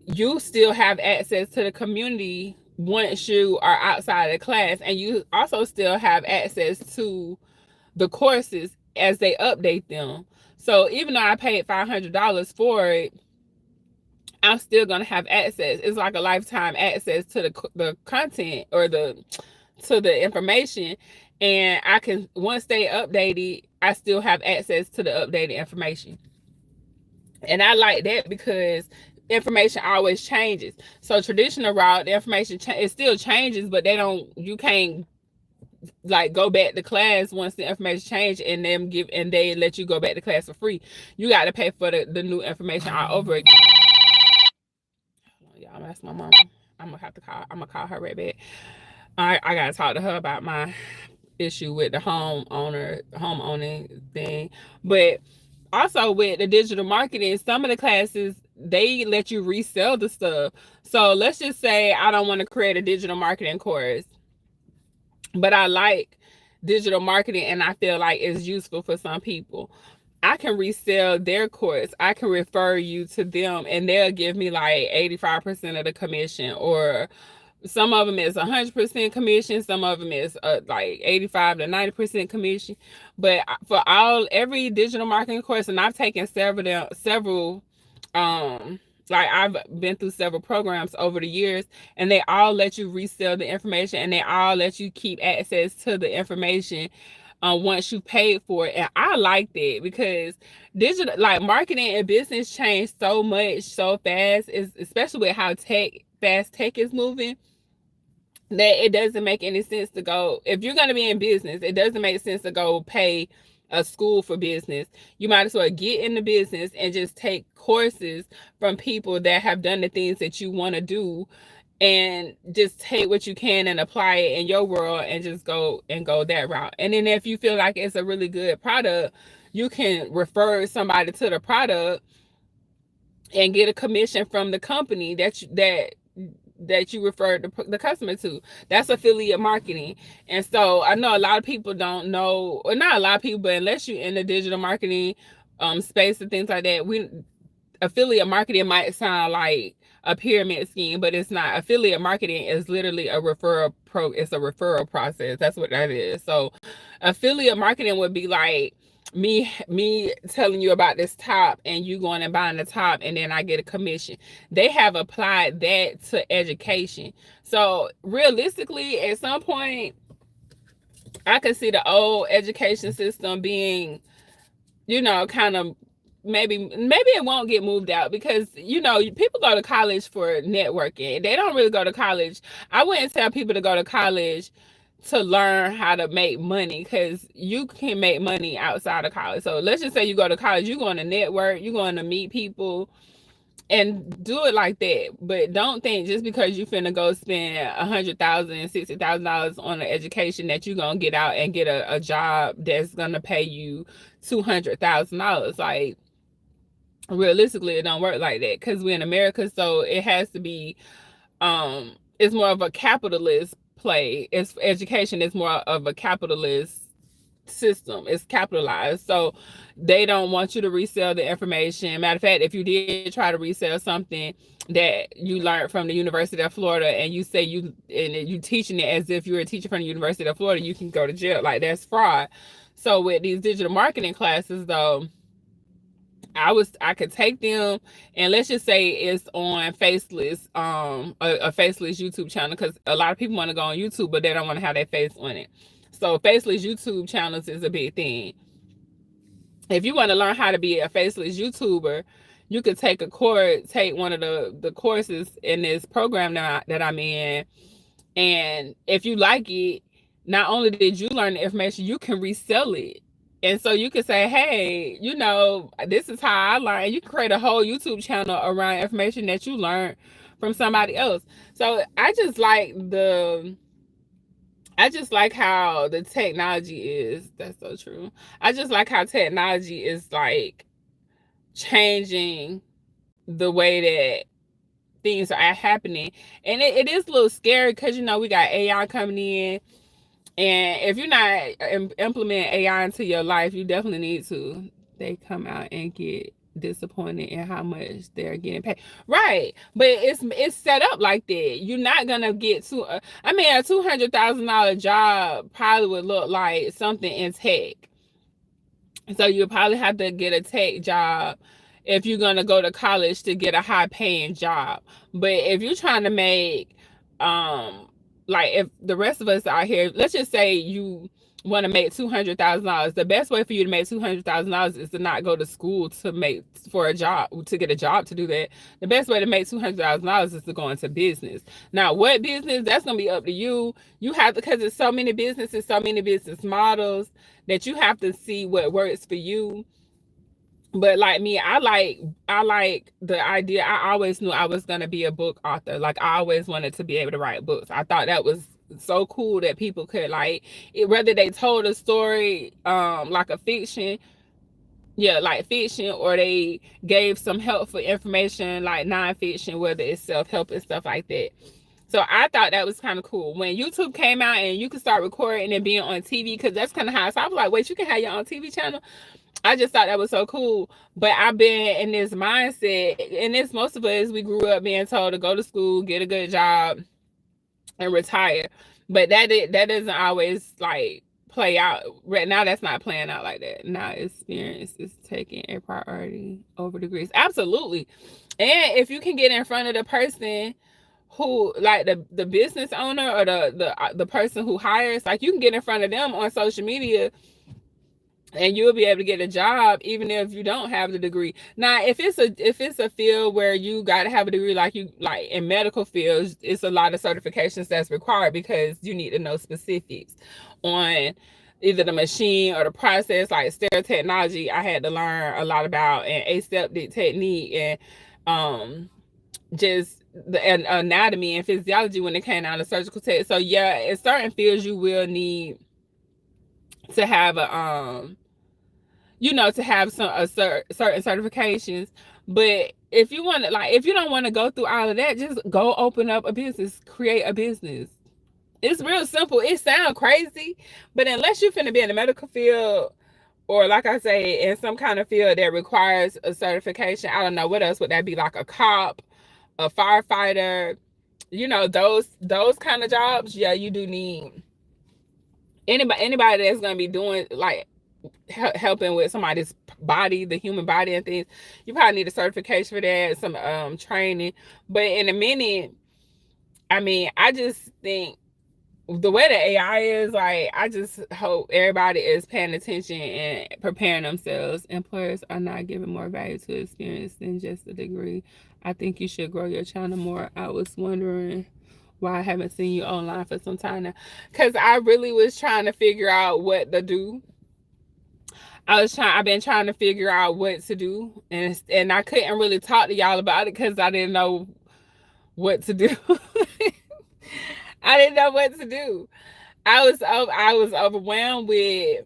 you still have access to the community once you are outside of class, and you also still have access to the courses as they update them. So even though I paid $500 for it, I'm still gonna have access. It's like a lifetime access to the content or to the information, and I can, once they update it, I still have access to the updated information. And I like that because information always changes. So traditional route, the information it still changes, but you can't like go back to class once the information changed and they let you go back to class for free. You got to pay for the new information all over again. Yeah, I'm gonna ask my mom. I'm gonna call her right back. I gotta talk to her about my issue with the homeowning thing. But also with the digital marketing, some of the classes they let you resell the stuff. So let's just say I don't want to create a digital marketing course, but I like digital marketing and I feel like it's useful for some people. I can resell their course. I can refer you to them and they'll give me like 85% of the commission, or some of them is 100% commission. Some of them is like 85 to 90% commission. But for every digital marketing course, and I've taken several, like I've been through several programs over the years, and they all let you resell the information, and they all let you keep access to the information once you paid for it. And I like that because digital, like marketing and business change so much so fast, especially with how fast tech is moving. that it doesn't make any sense to go, if you're going to be in business, it doesn't make sense to go pay a school for business. You might as well get into business and just take courses from people that have done the things that you want to do, and just take what you can and apply it in your world, and just go that route. And then if you feel like it's a really good product, you can refer somebody to the product and get a commission from the company that you referred the customer to. That's affiliate marketing. And so I know a lot of people don't know, or not a lot of people, but unless you're in the digital marketing space and things like that, we affiliate marketing might sound like a pyramid scheme, but it's not. Affiliate marketing is literally a it's a referral process. That's what that is. So affiliate marketing would be like me telling you about this top and you going and buying the top, and then I get a commission. They have applied that to education. So realistically, at some point, I could see the old education system being, kind of, maybe it won't get moved out, because people go to college for networking. They don't really go to college. I wouldn't tell people to go to college to learn how to make money, because you can make money outside of college. So let's just say you go to college, you're going to network, you're going to meet people, and do it like that. But don't think just because you finna go spend $100,000, $60,000 on an education that you're gonna get out and get a job that's gonna pay you $200,000. Like, realistically, it don't work like that, because we're in America. So it has to be, it's more of a capitalist play. It's education is more of a capitalist system. It's capitalized. So they don't want you to resell the information. Matter of fact, if you did try to resell something that you learned from the University of Florida, and you say you teaching it as if you're a teacher from the University of Florida, you can go to jail. Like, that's fraud. So with these digital marketing classes, though, I could take them, and let's just say it's on Faceless, a Faceless YouTube channel, because a lot of people want to go on YouTube, but they don't want to have their face on it. So Faceless YouTube channels is a big thing. If you want to learn how to be a faceless YouTuber, you could take one of the courses in this program that I'm in. And if you like it, not only did you learn the information, you can resell it. And so you can say, hey, this is how I learned. You can create a whole YouTube channel around information that you learned from somebody else. So I just like how the technology is. That's so true. I just like how technology is like changing the way that things are happening. And it is a little scary, because we got AI coming in. And if you're not implementing AI into your life, you definitely need to. They come out and get disappointed in how much they're getting paid. Right. But it's set up like that. You're not gonna get to a $200,000 job probably would look like something in tech. So you'll probably have to get a tech job if you're gonna go to college to get a high paying job. But if you're trying to make, like, if the rest of us out here, let's just say you want to make $200,000, the best way for you to make $200,000 is to not go to school to get a job to do that. The best way to make $200,000 is to go into business. Now, what business? That's gonna be up to you. You have to, because there's so many businesses, so many business models, that you have to see what works for you. But like me, I like the idea. I always knew I was gonna be a book author. Like, I always wanted to be able to write books. I thought that was so cool that people could, like, whether they told a story like a fiction, yeah, like fiction, or they gave some helpful information like nonfiction, whether it's self-help and stuff like that. So I thought that was kind of cool when YouTube came out and you could start recording and being on TV, because that's kind of how. So I was like, wait, you can have your own TV channel. I just thought that was so cool. But I've been in this mindset, and this, most of us, we grew up being told to go to school, get a good job, and retire. But that doesn't always like play out. Right now, that's not playing out like that. Now experience is taking a priority over degrees. Absolutely. And if you can get in front of the person who, like, the business owner, or the person who hires, like, you can get in front of them on social media and you'll be able to get a job even if you don't have the degree. Now, if it's a field where you got to have a degree, like you like in medical fields, it's a lot of certifications that's required because you need to know specifics on either the machine or the process. Like sterile technology, I had to learn a lot about, and aseptic technique, and just the anatomy and physiology when it came down to surgical tech. So yeah, in certain fields you will need to have a to have certain certifications. But if you want to, like, if you don't want to go through all of that, just go open up a business, create a business. It's real simple. It sounds crazy, but unless you're finna be in the medical field, or like I say, in some kind of field that requires a certification, I don't know what else would that be, like a cop, a firefighter, those kind of jobs. Yeah, you do need anybody that's gonna be doing, like, helping with somebody's body, the human body and things. You probably need a certification for that, some training. But in a minute, I mean, I just think the way the AI is, like, I just hope everybody is paying attention and preparing themselves. Employers are not giving more value to experience than just a degree. I think you should grow your channel more. I was wondering why I haven't seen you online for some time now, because I really was trying to figure out what to do. I've been trying to figure out what to do, and I couldn't really talk to y'all about it because I didn't know what to do. I didn't know what to do. I was overwhelmed with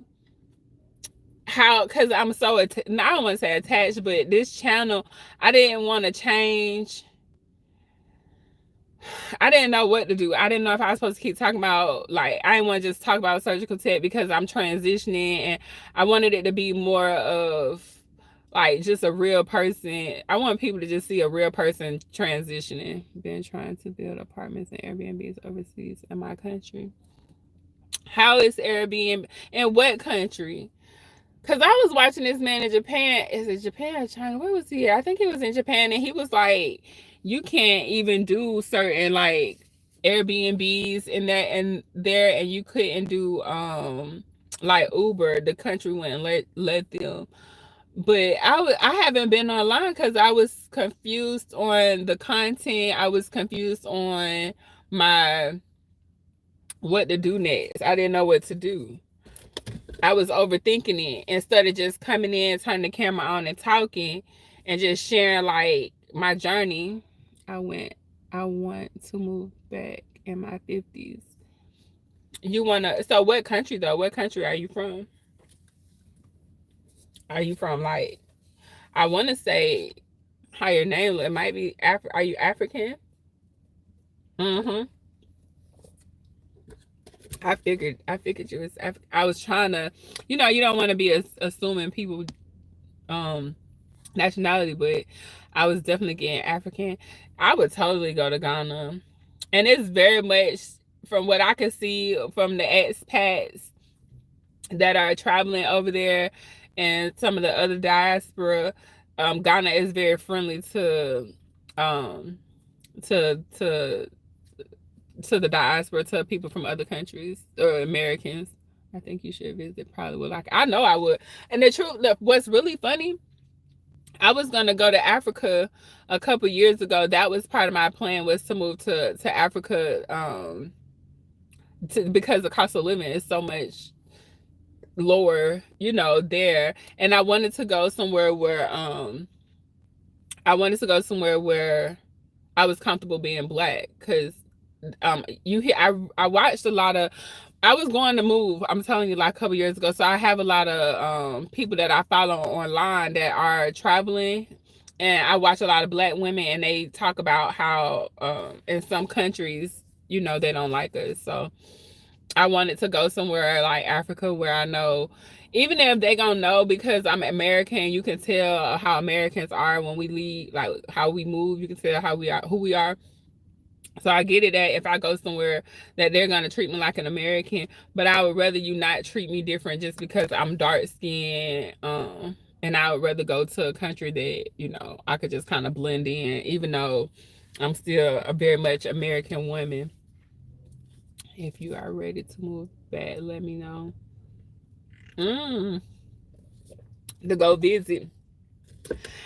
how, because I'm so I don't want to say attached, but this channel, I didn't want to change. I didn't know what to do. I didn't know if I was supposed to keep talking about, like, I didn't want to just talk about surgical tech because I'm transitioning, and I wanted it to be more of like just a real person. I want people to just see a real person transitioning. Been trying to build apartments and Airbnbs overseas in my country. How is Airbnb in what country? Because I was watching this man in Japan. Is it Japan or China? Where was he at? I think he was in Japan, and he was like, you can't even do certain, like, Airbnbs in that and there, and you couldn't do like Uber. The country wouldn't let them. But I haven't been online because I was confused on the content. I was confused on my what to do next. I didn't know what to do. I was overthinking it instead of just coming in, turning the camera on and talking and just sharing, like, my journey. I went I want to move back in my 50s. You wanna So what country though? What country are you from? Are you from, like, I wanna say how your name, it might be are you African? Mm-hmm. I figured you was I was trying to, you don't want to be assuming people um nationality, but I was definitely getting African. I would totally go to Ghana. And it's very much, from what I can see from the expats that are traveling over there and some of the other diaspora, Ghana is very friendly um to to to the diaspora, to people from other countries or Americans. I think you should visit. Probably would. Like, I know I would. And the truth, what's really funny, I was gonna go to Africa a couple years ago. That was part of my plan, was to move to Africa, because the cost of living is so much lower, there. And I wanted to go somewhere where I was comfortable being black, because I watched a lot of, I was going to move, I'm telling you, like a couple years ago. So I have a lot of people that I follow online that are traveling, and I watch a lot of black women, and they talk about how in some countries, they don't like us. So I wanted to go somewhere like Africa, where I know, even if they gonna know because I'm American, you can tell how Americans are when we leave, like how we move. You can tell how we are, who we are. So I get it that if I go somewhere, that they're gonna treat me like an American, but I would rather you not treat me different just because I'm dark skinned. And I would rather go to a country that, I could just kind of blend in, even though I'm still a very much American woman. If you are ready to move back, let me know. Mm. to go visit.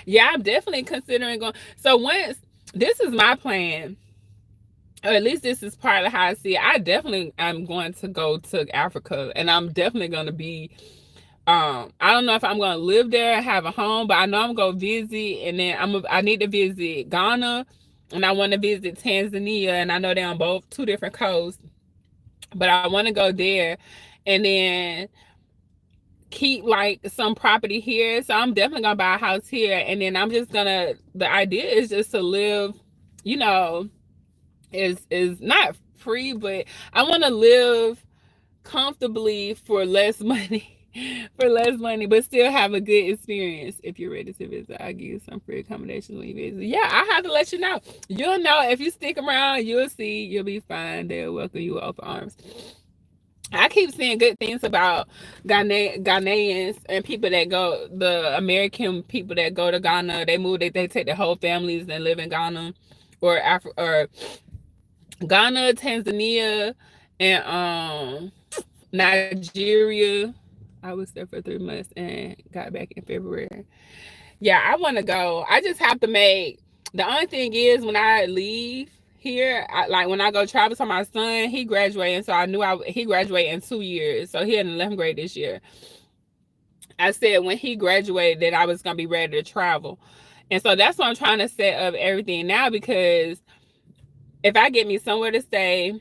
Yeah, I'm definitely considering going. So once this is my plan, or at least this is part of how I see it. I definitely am going to go to Africa, and I'm definitely going to be. I don't know if I'm going to live there, have a home, but I know I'm going to visit, and then I need to visit Ghana, and I want to visit Tanzania, and I know they're on both two different coasts, but I want to go there, and then keep like some property here. So I'm definitely gonna buy a house here, and then I'm just gonna. The idea is just to live, you know, is not free, but I want to live comfortably for less money. For less money, but still have a good experience. If you're ready to visit, I'll give you some free accommodations when you visit. Yeah, I have to let you know. You'll know if you stick around. You'll see. You'll be fine. They'll welcome you with open arms. I keep seeing good things about Ghanaians and people that go, the American people that go to Ghana. They move. They take their whole families and live in Ghana, or or Ghana, Tanzania, and Nigeria. I was there for 3 months and got back in February. Yeah, I want to go. I just have to make. The only thing is when I leave here, like when I go travel, to my son, he graduated, so I knew he graduated in 2 years, so he in 11th grade this year. I said when he graduated that I was gonna be ready to travel, and so that's what I'm trying to set up everything now, because if I get me somewhere to stay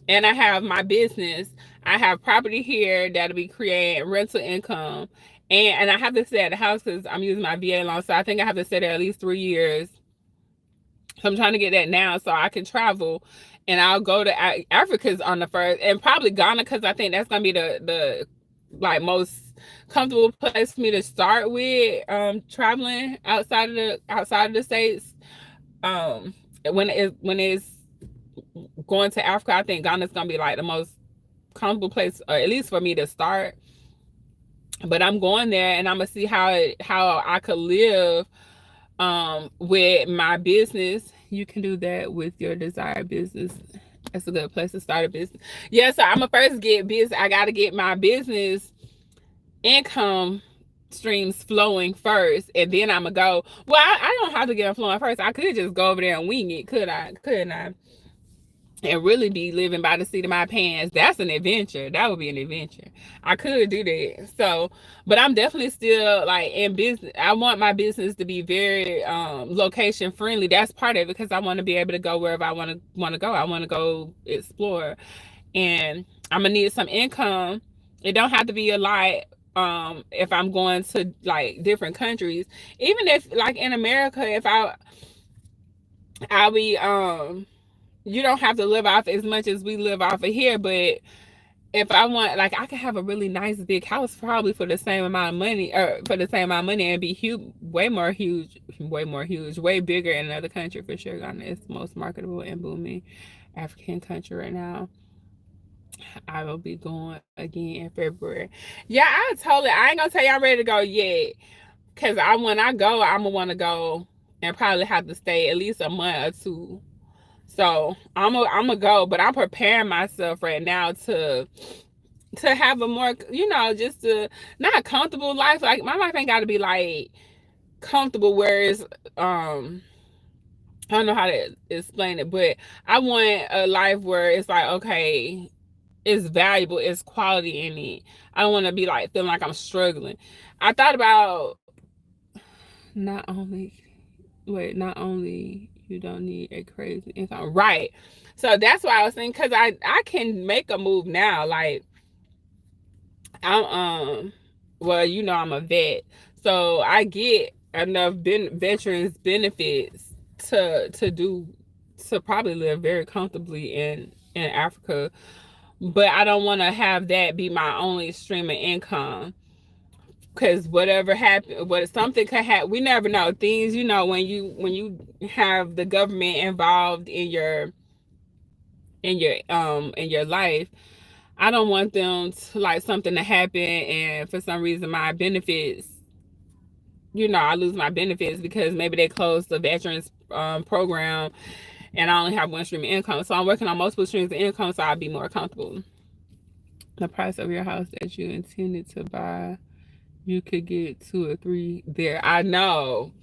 and I have my business, I have property here that'll be creating rental income, and I have to stay at the house because I'm using my VA loan, so I think I have to stay there at least 3 years. So I'm trying to get that now so I can travel, and I'll go to Africa's on the first, and probably Ghana, because I think that's gonna be the like most comfortable place for me to start with, traveling outside of the states. Um, when it's going to Africa, I think Ghana's gonna be like the most comfortable place, at least for me to start. But I'm going there, and I'm gonna see how I could live with my business. You can do that with your desired business. That's a good place to start a business. Yeah, so I'm gonna first get business. I gotta get my business income streams flowing first, and then I'm gonna go. Well, I don't have to get them flowing first. I could just go over there and wing it, could I? Couldn't I? And really be living by the seat of my pants. That's an adventure. That would be an adventure. I could do that. So, but I'm definitely still like in business. I want my business to be very location friendly. That's part of it, because I want to be able to go wherever I want to go. I want to go explore, and I'm gonna need some income. It don't have to be a lot. If I'm going to like different countries, even if like in America, if I'll be you don't have to live off as much as we live off of here, but if I want, like, I could have a really nice big house probably for the same amount of money, or for the same amount of money, and be huge, way bigger in another country for sure. Ghana is the most marketable and booming African country right now. I will be going again in February. Yeah, I ain't gonna tell you I'm ready to go yet, because when I go, I'm gonna want to go and probably have to stay at least a month or two. So I'm gonna go, but I'm preparing myself right now to have a more, just a not comfortable life. Like my life ain't got to be like comfortable where it's I don't know how to explain it, but I want a life where it's like, okay, it's valuable, it's quality in it. I don't want to be like feeling like I'm struggling. I thought about not only not only you don't need a crazy income, right? So that's why I was thinking, because I can make a move now. Like I'm well, I'm a vet, so I get enough veterans benefits to probably live very comfortably in Africa. But I don't want to have that be my only stream of income, because whatever happened, what something could happen. We never know things. When you have the government involved in your life, I don't want them to, like, something to happen, and for some reason my benefits, I lose my benefits because maybe they closed the veterans program, and I only have one stream of income. So I'm working on multiple streams of income so I'll be more comfortable. The price of your house that you intended to buy You could get 2 or 3 there. I know.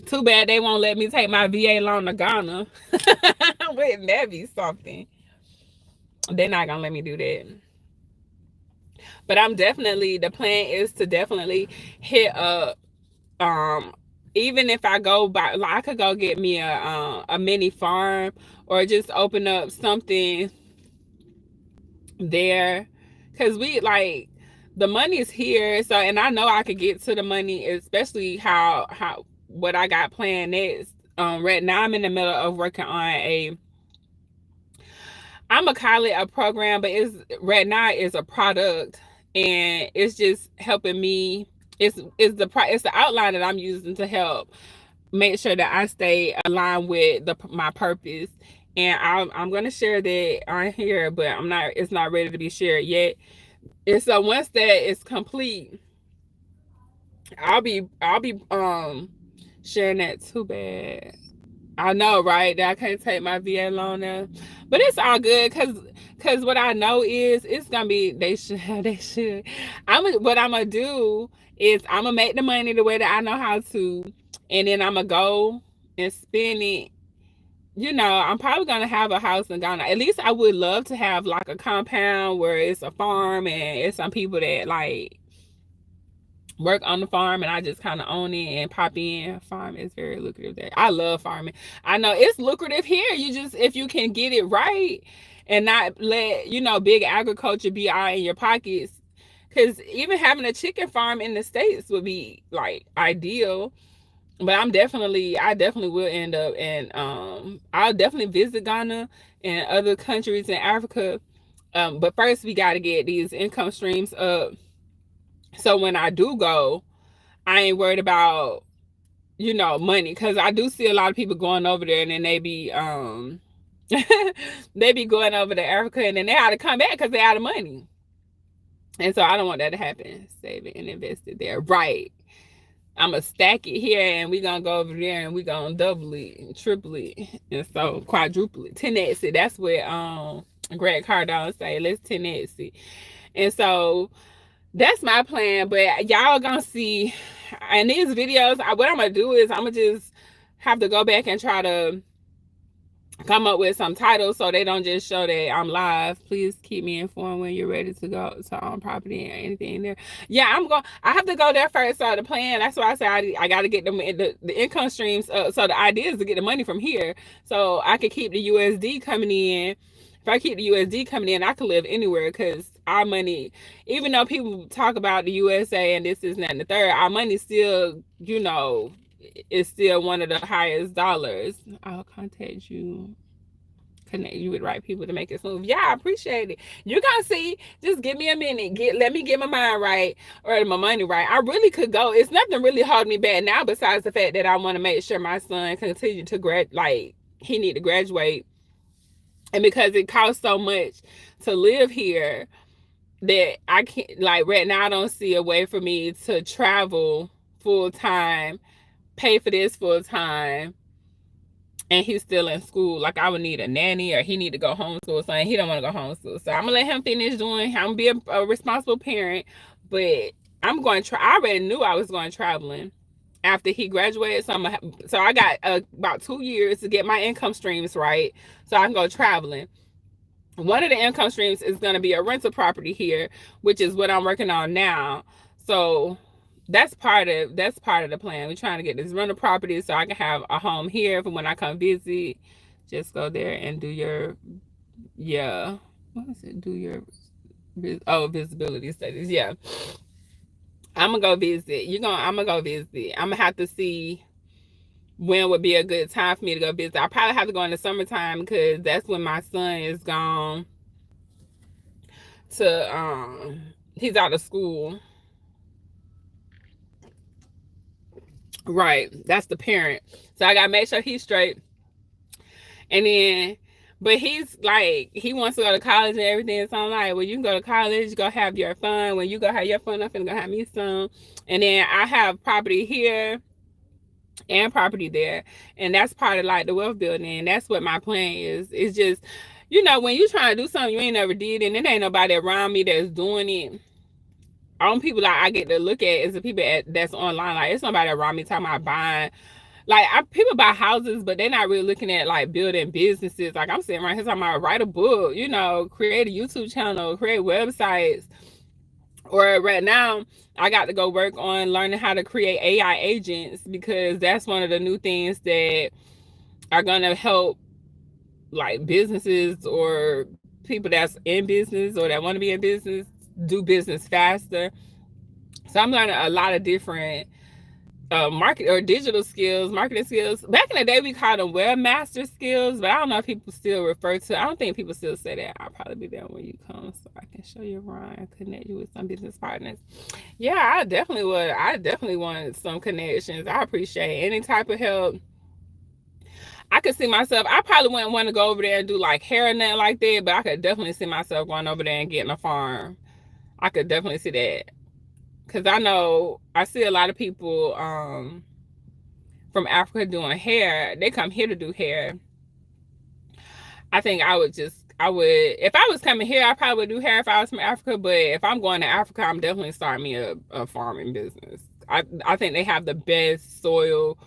Too bad they won't let me take my VA loan to Ghana. Wouldn't that be something? They're not gonna let me do that. But I'm definitely, the plan is to definitely hit up, um even if I go by, like, I could go get me a mini farm, or just open up something there, because we like, the money is here. So, and I know I could get to the money, especially how what I got planned next. Right now I'm in the middle of working on a, I'm gonna call it a program, but it's, right now is a product, and it's just helping me. It's the outline that I'm using to help make sure that I stay aligned with my purpose. And I'm gonna share that on here, but I'm not. It's not ready to be shared yet. And so once that is complete, I'll be sharing that. Too bad. I know, right? That I can't take my VA loan now, but it's all good, cause what I know is it's gonna be, they should they should. What I'm gonna do is I'm gonna make the money the way that I know how to, and then I'm gonna go and spend it. I'm probably gonna have a house in Ghana. At least I would love to have like a compound where it's a farm, and it's some people that like work on the farm, and I just kind of own it and pop in. Farm is very lucrative there. I love farming. I know it's lucrative here. You just, if you can get it right and not let, big agriculture be all in your pockets. Because even having a chicken farm in the States would be like ideal. But I definitely will end up, and I'll definitely visit Ghana and other countries in Africa. But first we got to get these income streams up, so when I do go, I ain't worried about, money, because I do see a lot of people going over there, and then they be they be going over to Africa, and then they had to come back because they out of money. And so I don't want that to happen. Save it and invest it there. Right. I'm gonna stack it here, and we gonna go over there, and we gonna double it, triple it, and so quadruple it, 10x it. That's what Greg Cardone say. Let's 10x it. And so that's my plan. But y'all gonna see in these videos, what I'm gonna do is I'm gonna just have to go back and try to come up with some titles so they don't just show that I'm live. Please keep me informed when you're ready to go to own property or anything there. Yeah, I have to go there first. So the plan, that's why I say I got to get the income streams up. So the idea is to get the money from here so I can keep the USD coming in. If I keep the USD coming in, I can live anywhere, because our money, even though people talk about the USA and this is not the third, our money still, is still one of the highest dollars. I'll contact you, connect you with the right people to make it smooth. Yeah, I appreciate it. You're gonna see. Just give me a minute. Let me get my mind right, or my money right. I really could go. It's nothing really holding me back now, besides the fact that I want to make sure my son continue to he need to graduate, and because it costs so much to live here, that I can't, like, right now I don't see a way for me to travel full time, pay for this full time, and he's still in school. Like, I would need a nanny, or he need to go homeschool. So he don't want to go homeschool. So I'm gonna let him finish doing. I'm gonna be a responsible parent, but I'm going to try. I already knew I was going traveling after he graduated. So I got about 2 years to get my income streams right, so I can go traveling. One of the income streams is going to be a rental property here, which is what I'm working on now. So that's part of the plan. We're trying to get this rental property so I can have a home here for when I come visit. Just go there and do your, yeah, what is it? Do your visibility studies. Yeah, I'm gonna go visit. I'm gonna go visit. I'm gonna have to see when would be a good time for me to go visit. I probably have to go in the summertime, because that's when my son is gone to he's out of school. Right. That's the parent. So I gotta make sure he's straight. And then, but he's like, he wants to go to college and everything. So I'm like, well, you can go to college, go have your fun. When you go have your fun, I'm finna go have me some. And then I have property here and property there. And that's part of like the wealth building. And that's what my plan is. It's just, when you trying to do something you ain't never did, and it ain't nobody around me that's doing it, only people like I get to look at is the people that's online. Like it's somebody around me talking about buying. Like people buy houses, but they're not really looking at like building businesses. Like I'm sitting right here talking about write a book, create a YouTube channel, create websites. Or right now, I got to go work on learning how to create AI agents because that's one of the new things that are gonna help like businesses or people that's in business or that want to be in business do business faster. So I'm learning a lot of different market or digital skills, marketing skills. Back in the day, we called them webmaster skills, but I don't know if people still refer to. I don't think people still say that. I'll probably be there when you come, so I can show you around and connect you with some business partners. Yeah, I definitely would. I definitely want some connections. I appreciate any type of help. I could see myself. I probably wouldn't want to go over there and do like hair and nothing like that, but I could definitely see myself going over there and getting a farm. I could definitely see that because I know I see a lot of people from Africa doing hair. They come here to do hair. I think I would, if I was coming here, I probably would do hair if I was from Africa. But if I'm going to Africa, I'm definitely starting me a farming business. I think they have the best soil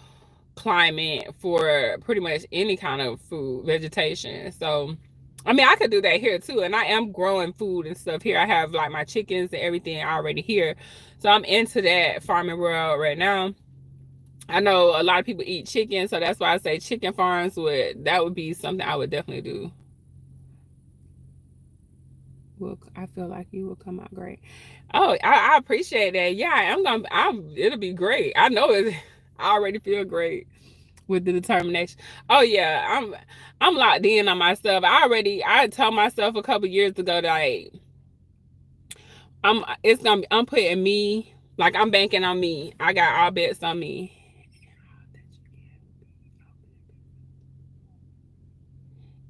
climate for pretty much any kind of food, vegetation. So, I mean, I could do that here too. And I am growing food and stuff here. I have like my chickens and everything already here. So I'm into that farming world right now. I know a lot of people eat chicken, so that's why I say chicken farms would be something I would definitely do. Well, I feel like you will come out great. Oh, I appreciate that. Yeah, it'll be great. I know it. I already feel great with the determination. Oh yeah, I'm locked in on myself. I told myself a couple years ago that like, I'm putting me, like I'm banking on me. I got all bets on me.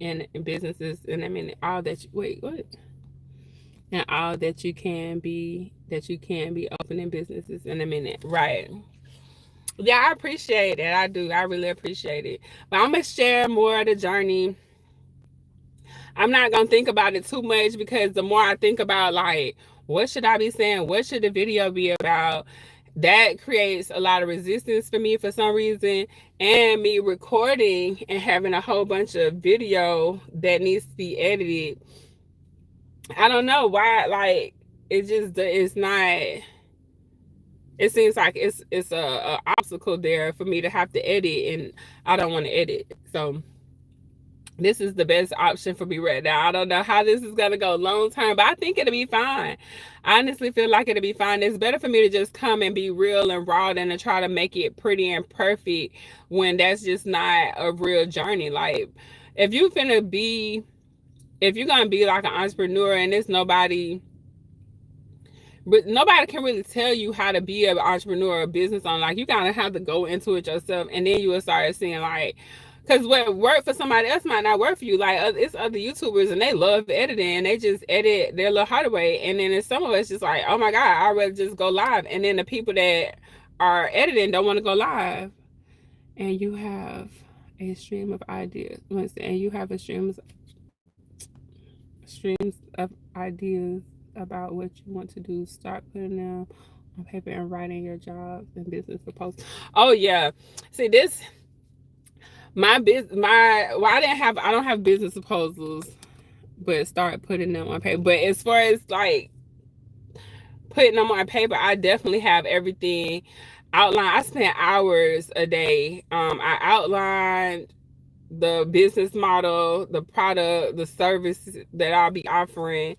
And businesses, and I mean all that you, wait, what? And all that you can be opening businesses in a minute. Right. Yeah, I appreciate it. I do. I really appreciate it. But I'm gonna share more of the journey. I'm not gonna think about it too much because the more I think about like what should I be saying, what should the video be about, that creates a lot of resistance for me for some reason. And me recording and having a whole bunch of video that needs to be edited. I don't know why, like it's not, it seems like it's a obstacle there for me to have to edit, and I don't want to edit. So this is the best option for me right now. I don't know how this is gonna go long term, but I think it'll be fine. I honestly feel like it'll be fine. It's better for me to just come and be real and raw than to try to make it pretty and perfect when that's just not a real journey. Like if you finna be if you're gonna be like an entrepreneur and it's nobody, but nobody can really tell you how to be an entrepreneur or business owner. Like you gotta have to go into it yourself, and then you will start seeing like, because what worked for somebody else might not work for you. Like it's other YouTubers and they love editing, and they just edit their little harder way, and then some of us just like, oh my god, I'd rather just go live. And then the people that are editing don't want to go live, and you have a stream of ideas, and you have a streams of ideas about what you want to do. Start putting them on paper and writing your jobs and business proposals. Oh yeah, see this well, I don't have business proposals, but start putting them on paper. But as far as like putting them on paper, I definitely have everything outlined. I spent hours a day. I outlined the business model, the product, the service that I'll be offering.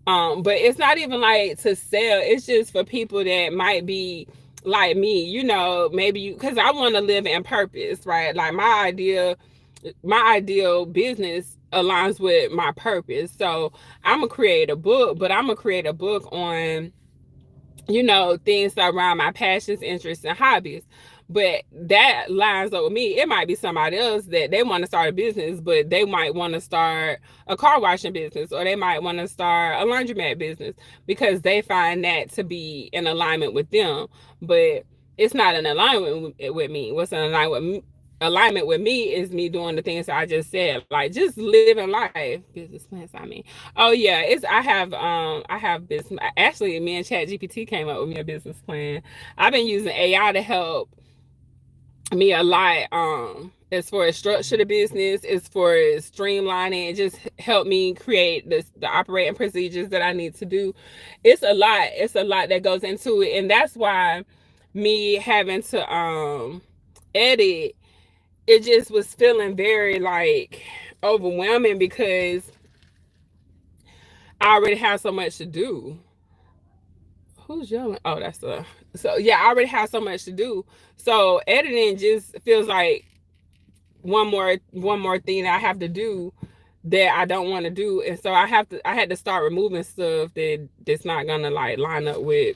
But it's not even like to sell. It's just for people that might be like me, maybe because I want to live in purpose, right? Like my ideal business aligns with my purpose. So I'm gonna create a book, but I'm gonna create a book on things around my passions, interests, and hobbies. But that lines up with me. It might be somebody else that they want to start a business, but they might want to start a car washing business, or they might want to start a laundromat business because they find that to be in alignment with them. But it's not in alignment with me. What's in alignment with me? alignment with me is me doing the things I just said, like just living life. Business plans, I mean. Oh yeah, I have business. Actually, me and Chat GPT came up with me a business plan. I've been using AI to help me a lot, as far as structure the business, as far as streamlining, it just helped me create the operating procedures that I need to do. It's a lot that goes into it, and that's why me having to edit, it just was feeling very like overwhelming because I already have so much to do. Who's yelling? Oh, that's the. So yeah, I already have so much to do. So editing just feels like one more thing that I have to do that I don't want to do, and so I had to start removing stuff that's not gonna like line up with,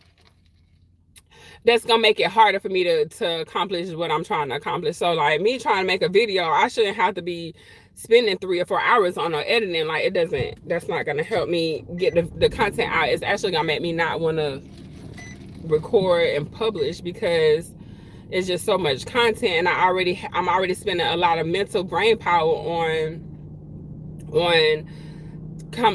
that's gonna make it harder for me to accomplish what I'm trying to accomplish. So like me trying to make a video, I shouldn't have to be spending 3 or 4 hours on editing. Like it doesn't, that's not gonna help me get the content out. It's actually gonna make me not want to record and publish because it's just so much content, and I'm already spending a lot of mental brain power on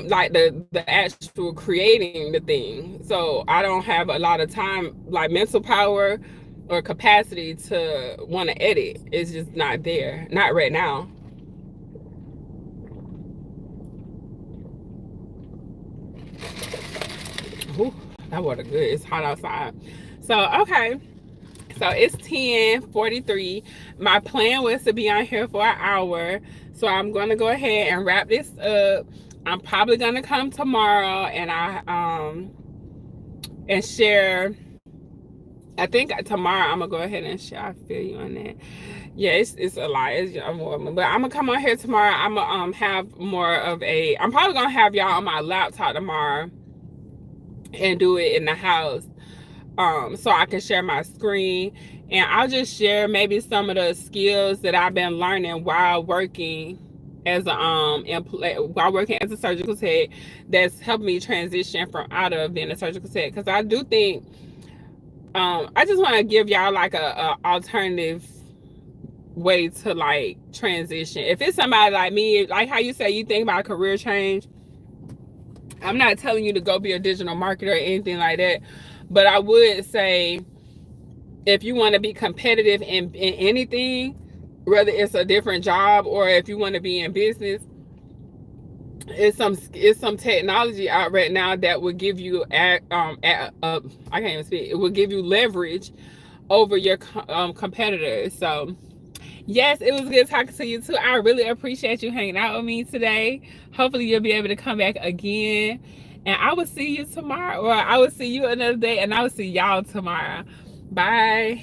like the actual creating the thing. So I don't have a lot of time, like mental power or capacity to want to edit. It's just not there, not right now. Ooh, that water good. It's hot outside. So okay, so it's 10:43. My plan was to be on here for an hour. So I'm gonna go ahead and wrap this up. I'm probably gonna come tomorrow and share. I think tomorrow I'm gonna go ahead and share. I feel you on that. Yeah, it's a lot. But I'm gonna come on here tomorrow. I'm gonna have more of a. I'm probably gonna have y'all on my laptop tomorrow and do it in the house, so I can share my screen, and I'll just share maybe some of the skills that I've been learning while working as a while working as a surgical tech, that's helped me transition from out of being a surgical tech, because I do think I just want to give y'all like a alternative way to like transition. If it's somebody like me, like how you say you think about a career change, I'm not telling you to go be a digital marketer or anything like that, but I would say if you want to be competitive in anything, whether it's a different job or if you want to be in business, it's some technology out right now that will give you I can't even speak. It will give you leverage over your competitors. So yes, it was good talking to you too. I really appreciate you hanging out with me today. Hopefully you'll be able to come back again. And I will see you tomorrow, or I will see you another day, and I will see y'all tomorrow. Bye.